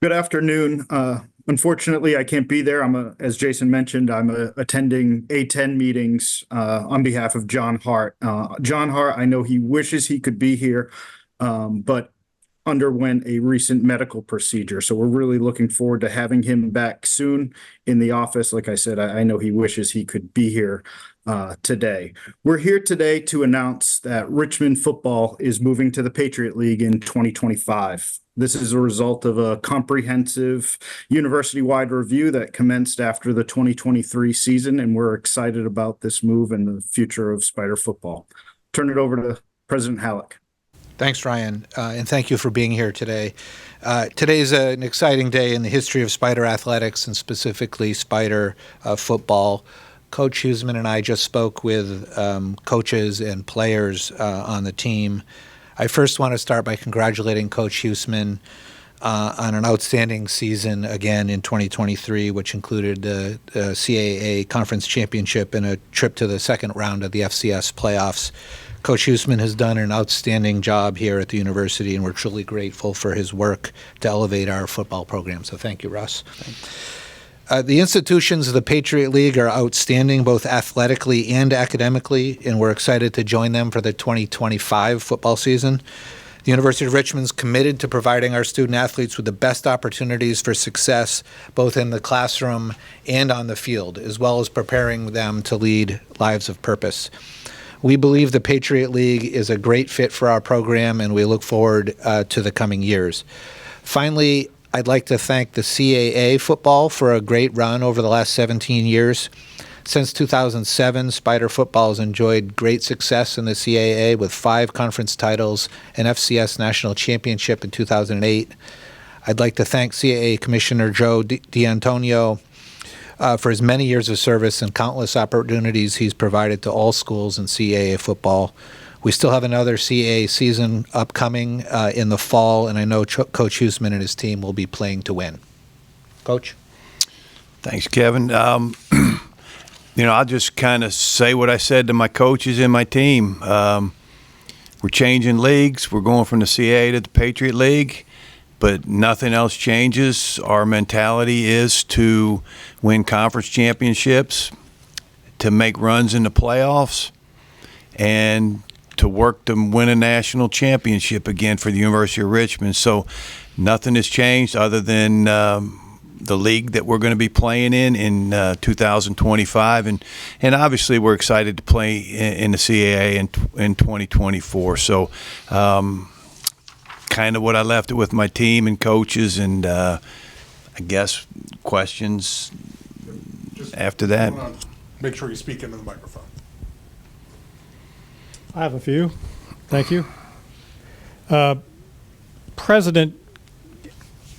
Good afternoon. Unfortunately, I can't be there. As Jason mentioned, attending A10 meetings on behalf of John Hart. John Hart, I know he wishes he could be here, but underwent a recent medical procedure. So we're really looking forward to having him back soon in the office. Like I said, I know he wishes he could be here today. We're here today to announce that Richmond football is moving to the Patriot League in 2025. This is a result of a comprehensive university-wide review that commenced after the 2023 season, and we're excited about this move and the future of Spider football. Turn it over to President Halleck. Thanks, Ryan, and thank you for being here today. Today is an exciting day in the history of Spider athletics and specifically Spider football. Coach Huseman and I just spoke with coaches and players on the team. I first want to start by congratulating Coach Huseman on an outstanding season again in 2023, which included the CAA Conference Championship and a trip to the second round of the FCS playoffs. Coach Huseman has done an outstanding job here at the university, and we're truly grateful for his work to elevate our football program. So thank you, Russ. The institutions of the Patriot League are outstanding, both athletically and academically, and we're excited to join them for the 2025 football season. The University of Richmond is committed to providing our student athletes with the best opportunities for success, both in the classroom and on the field, as well as preparing them to lead lives of purpose. We believe the Patriot League is a great fit for our program, and we look forward to the coming years. Finally, I'd like to thank the CAA football for a great run over the last 17 years. Since 2007, Spider football has enjoyed great success in the CAA with 5 conference titles, an FCS national championship in 2008. I'd like to thank CAA Commissioner Joe D'Antonio for his many years of service and countless opportunities he's provided to all schools in CAA football. We still have another CAA season upcoming in the fall, and I know Coach Huseman and his team will be playing to win. Coach? Thanks, Kevin. I'll just kind of say what I said to my coaches and my team. We're changing leagues. We're going from the CAA to the Patriot League, but nothing else changes. Our mentality is to win conference championships, to make runs in the playoffs, and to work to win a national championship again for the University of Richmond. So nothing has changed other than the league that we're going to be playing in 2025. And obviously we're excited to play in the CAA in 2024. So kind of what I left it with my team and coaches, and I guess questions just after that. Make sure you speak into the microphone. I have a few. Thank you. President,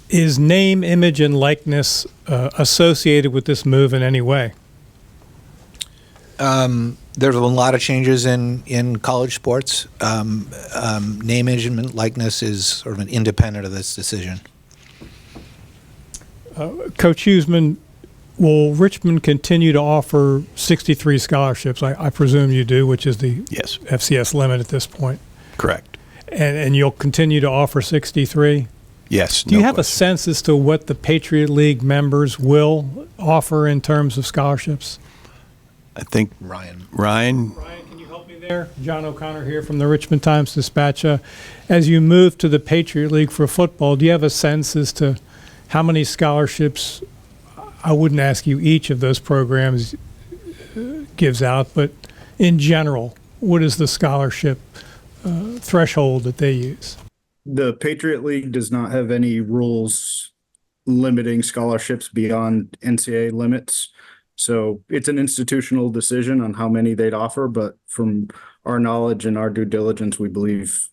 is name, image, and likeness associated with this move in any way? There's a lot of changes in college sports. Name, image, and likeness is sort of an independent of this decision. Coach Huseman, will Richmond continue to offer 63 scholarships? I presume you do, which is the yes. FCS limit at this point. Correct. And you'll continue to offer 63? Yes. Do you have a sense as to what the Patriot League members will offer in terms of scholarships? I think Ryan, can you help me there? John O'Connor here from the Richmond Times-Dispatch. As you move to the Patriot League for football, do you have a sense as to how many scholarships? I wouldn't ask you each of those programs gives out, but in general, what is the scholarship threshold that they use? The Patriot League does not have any rules limiting scholarships beyond NCAA limits. So it's an institutional decision on how many they'd offer, but from our knowledge and our due diligence, we believe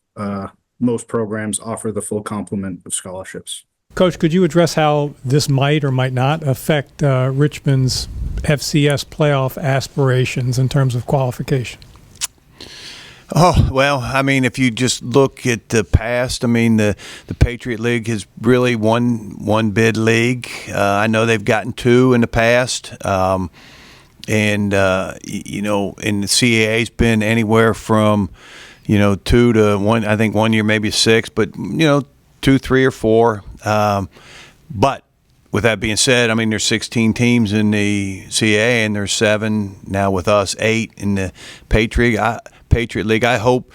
most programs offer the full complement of scholarships. Coach, could you address how this might or might not affect Richmond's FCS playoff aspirations in terms of qualification? Oh, well, I mean, if you just look at the past, I mean, the Patriot League has really one bid league. I know they've gotten 2 in the past. And in the CAA's been anywhere from, 2 to 1, I think 1 year maybe 6, but, 2, 3, or 4. But with that being said, I mean, there's 16 teams in the CAA, and there's 7 now with us, 8 in the Patriot League. I hope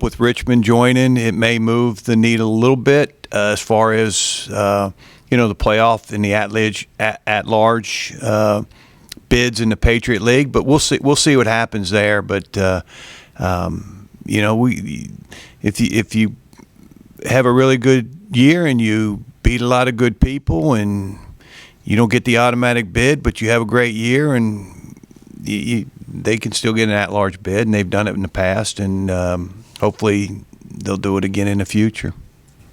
with Richmond joining, it may move the needle a little bit as far as the playoff in the at-large bids in the Patriot League. But we'll see what happens there. But if you have a really good year and you beat a lot of good people and you don't get the automatic bid, but you have a great year, and they can still get an at-large bid, and they've done it in the past, and hopefully they'll do it again in the future.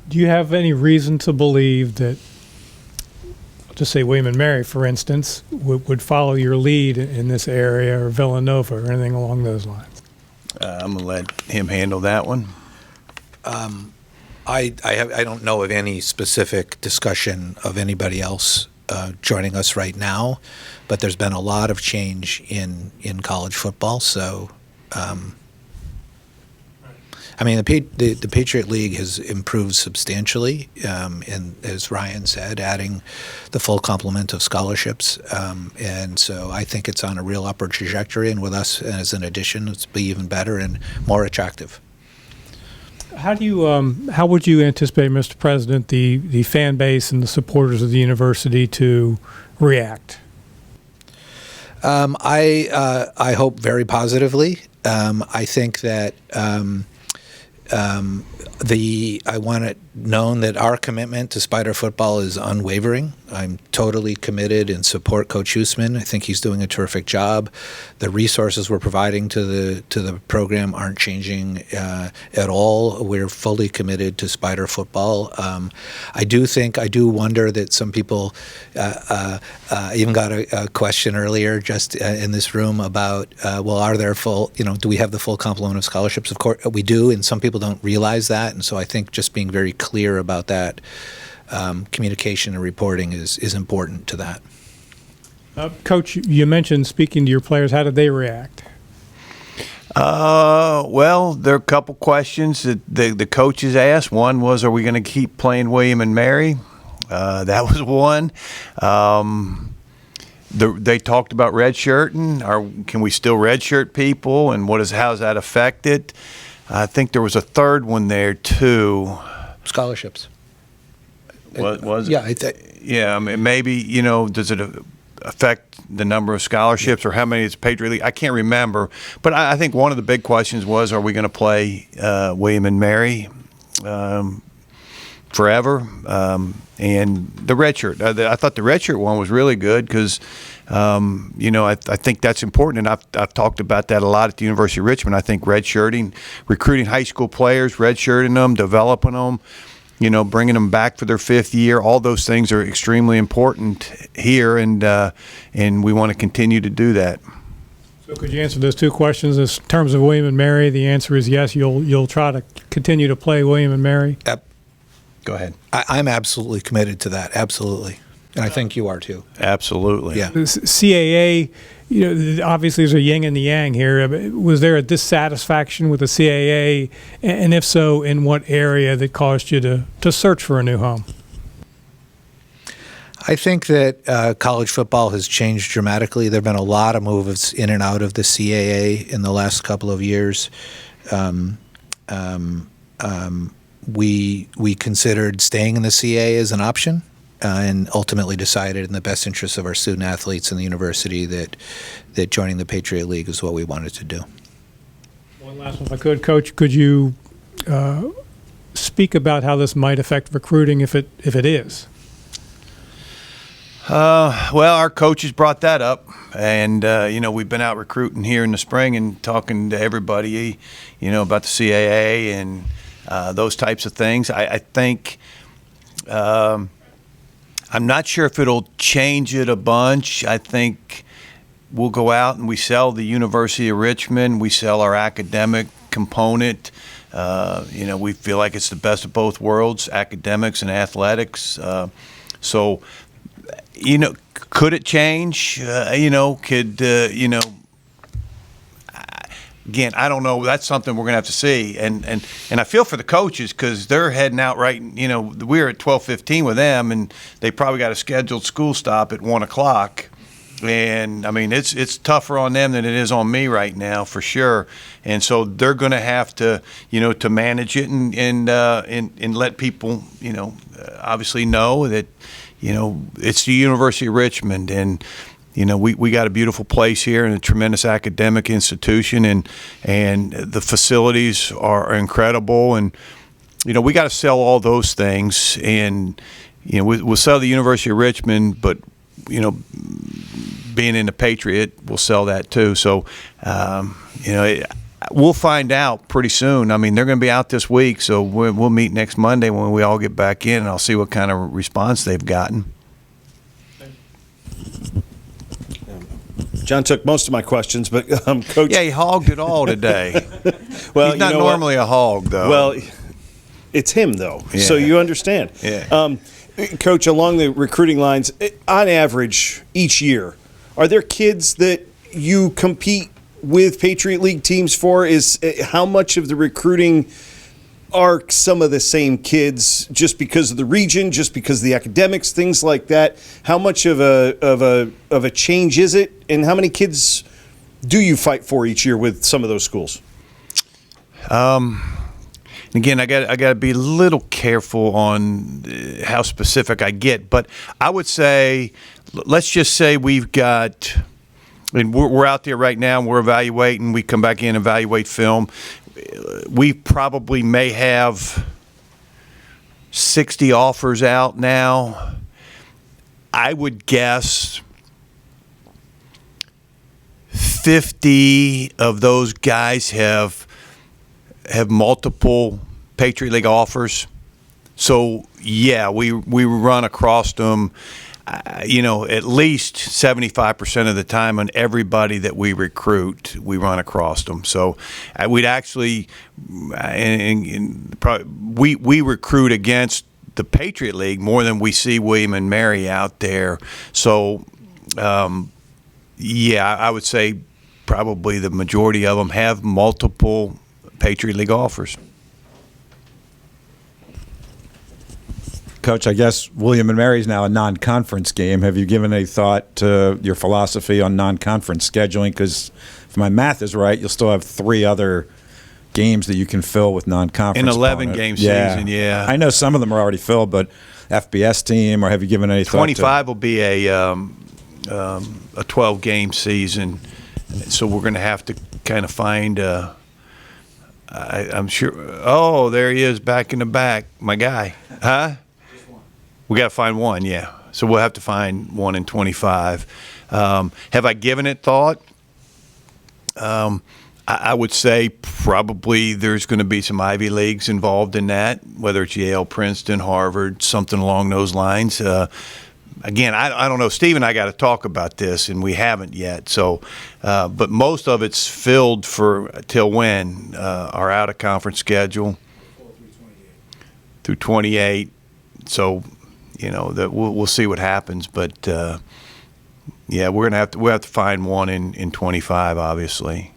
Do you have any reason to believe that, just say William and Mary, for instance, would follow your lead in this area, or Villanova, or anything along those lines? I'm going to let him handle that one. I don't know of any specific discussion of anybody else joining us right now, but there's been a lot of change in college football. So, I mean, the Patriot League has improved substantially, and as Ryan said, adding the full complement of scholarships, and so I think it's on a real upward trajectory. And with us as an addition, it's be even better and more attractive. How would you anticipate, Mr. President, the fan base and the supporters of the university to react? I hope very positively. I think that I want it known that our commitment to Spider football is unwavering. I'm totally committed and support Coach Huesman. I think he's doing a terrific job. The resources we're providing to the program aren't changing at all. We're fully committed to Spider football. I do wonder that some people even got a question earlier just in this room about, are there do we have the full complement of scholarships? Of course we do, and some people don't realize that. And so I think just being very clear about that communication and reporting is important to that. Coach, you mentioned speaking to your players. How did they react? Well, there are a couple questions that the coaches asked. One was, are we going to keep playing William and Mary? That was one. They talked about redshirting. Can we still redshirt people, and how's that affect it? I think there was a third one there too. Scholarships. Was it? Yeah. Yeah. I mean, maybe does it affect the number of scholarships or how many it's Patriot League? I can't remember, but I think one of the big questions was, are we going to play William and Mary forever? And the redshirt. I thought the redshirt one was really good because. I think that's important, and I've talked about that a lot at the University of Richmond. I think redshirting, recruiting high school players, redshirting them, developing them, bringing them back for their 5th year, all those things are extremely important here, and we want to continue to do that. So could you answer those two questions? In terms of William and Mary, the answer is yes, you'll try to continue to play William and Mary? Go ahead. I'm absolutely committed to that, absolutely. And I think you are too. Absolutely. Yeah. The CAA, obviously there's a yin and the yang here. Was there a dissatisfaction with the CAA? And if so, in what area that caused you to search for a new home? I think that college football has changed dramatically. There have been a lot of moves in and out of the CAA in the last couple of years. We considered staying in the CAA as an option. And ultimately decided in the best interest of our student athletes and the university that joining the Patriot League is what we wanted to do. One last one, if I could. Coach, could you speak about how this might affect recruiting if it is? Well, our coaches brought that up, and we've been out recruiting here in the spring and talking to everybody, about the CAA and those types of things. I think. I'm not sure if it'll change it a bunch. I think we'll go out and we sell the University of Richmond. We sell our academic component. We feel like it's the best of both worlds, academics and athletics. So, could it change? again, I don't know. That's something we're going to have to see. And I feel for the coaches because they're heading out right. We're at 12:15 with them, and they probably got a scheduled school stop at 1 o'clock. And I mean, it's tougher on them than it is on me right now, for sure. And so they're going to have to, to manage it and let people, obviously know that, it's the University of Richmond, and we got a beautiful place here and a tremendous academic institution, and the facilities are incredible, and we got to sell all those things, and we'll sell the University of Richmond, but being in the Patriot, we'll sell that too. So, we'll find out pretty soon. I mean, they're going to be out this week, so we'll meet next Monday when we all get back in, and I'll see what kind of response they've gotten. John took most of my questions, but Coach. Yeah, he hogged it all today. Well, he's not normally a hog, though. Well, it's him though, Yeah. so you understand. Yeah. Coach, along the recruiting lines, on average, each year, are there kids that you compete with Patriot League teams for? Is how much of the recruiting are some of the same kids just because of the region, just because of the academics, things like that? How much of a change is it, and how many kids do you fight for each year with some of those schools? Again, I got to be a little careful on how specific I get, but I would say, let's just say we've got, and we're out there right now, and we're evaluating. We come back in and evaluate film. We probably may have 60 offers out now. I would guess 50 of those guys have multiple Patriot League offers. So, yeah, we run across them, at least 75% of the time on everybody that we recruit, we run across them. So we'd actually, we recruit against the Patriot League more than we see William and Mary out there. So, yeah, I would say probably the majority of them have multiple Patriot League offers. Coach, I guess William and Mary's now a non-conference game. Have you given any thought to your philosophy on non-conference scheduling? Because if my math is right, you'll still have 3 other games that you can fill with non-conference. An 11-game season, yeah. I know some of them are already filled, but FBS team, or have you given any thought to 25 will be a 12-game season, so we're going to have to kind of find I'm sure. Oh, there he is back in the back, my guy. Huh? We got to find one, yeah. So we'll have to find one in 25. Have I given it thought? I would say probably there's going to be some Ivy Leagues involved in that, whether it's Yale, Princeton, Harvard, something along those lines. Again, I don't know. Steve and I got to talk about this, and we haven't yet. So, but most of it's filled for till when our out-of-conference schedule through 28. So, that we'll see what happens. But yeah, we'll have to find one in 25, obviously.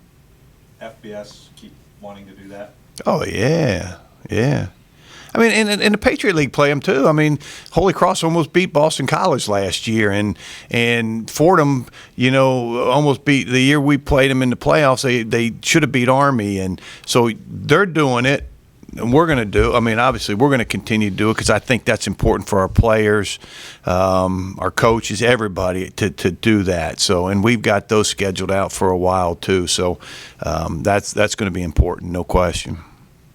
FBS keep wanting to do that? Oh yeah. I mean, and the Patriot League play them too. I mean, Holy Cross almost beat Boston College last year, and Fordham, almost beat the year we played them in the playoffs. They should have beat Army, and so they're doing it, and we're going to do. I mean, obviously, we're going to continue to do it because I think that's important for our players, our coaches, everybody to do that. So, and we've got those scheduled out for a while too. So, that's going to be important, no question.